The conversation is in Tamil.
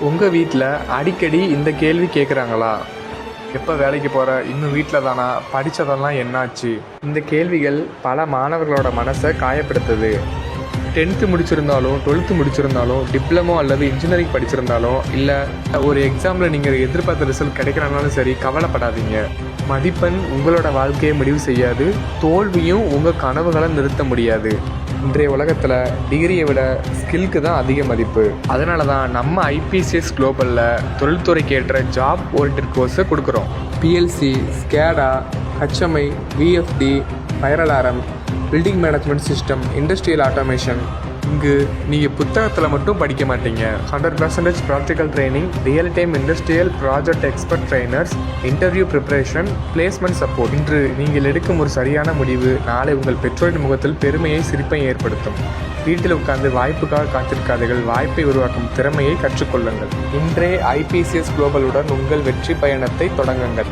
உங்கள் வீட்டில் அடிக்கடி இந்த கேள்வி கேட்குறாங்களா? எப்போ வேலைக்கு போகிற? இன்னும் வீட்டில் தானா? படித்ததெல்லாம் என்னாச்சு? இந்த கேள்விகள் பல மாணவர்களோட மனசை காயப்படுத்துது. 10th முடிச்சிருந்தாலும் 12th முடிச்சிருந்தாலும் டிப்ளமோ அல்லது இன்ஜினியரிங் படிச்சிருந்தாலும் இல்லை ஒரு எக்ஸாமில் நீங்கள் எதிர்பார்த்த ரிசல்ட் கிடைக்கிறனாலும் சரி, கவலைப்படாதீங்க. மதிப்பெண் உங்களோட வாழ்க்கையை முடிவு செய்யாது, தோல்வியும் உங்கள் கனவுகளை நிறுத்த முடியாது. இன்றைய உலகத்தில் டிகிரியை விட ஸ்கில்க்கு தான் அதிக மதிப்பு. அதனால தான் நம்ம ஐபிசிஎஸ் குளோபலில் தொழில்துறைக்கு ஏற்ற ஜாப் ஓரியன்டட் கோர்ஸை கொடுக்குறோம். PLC, SCADA, HMI, VFD, fire alarm, building management system, industrial automation. இங்கு நீங்கள் புத்தகத்தில் மட்டும் படிக்க மாட்டீங்க. 100% practical training, real time industrial project expert trainers, interview preparation, placement support. இன்று நீங்கள் எடுக்கும் ஒரு சரியான முடிவு நாளை உங்கள் பெற்றோரின் முகத்தில் பெருமையை, சிரிப்பை ஏற்படுத்தும். வீட்டில் உட்கார்ந்து வாய்ப்புக்காக காத்திருக்காதீர்கள், வாய்ப்பை உருவாக்கும் திறமையை கற்றுக்கொள்ளுங்கள். இன்றே ஐபிசிஎஸ் குளோபலுடன் உங்கள் வெற்றி பயணத்தை தொடங்குங்கள்.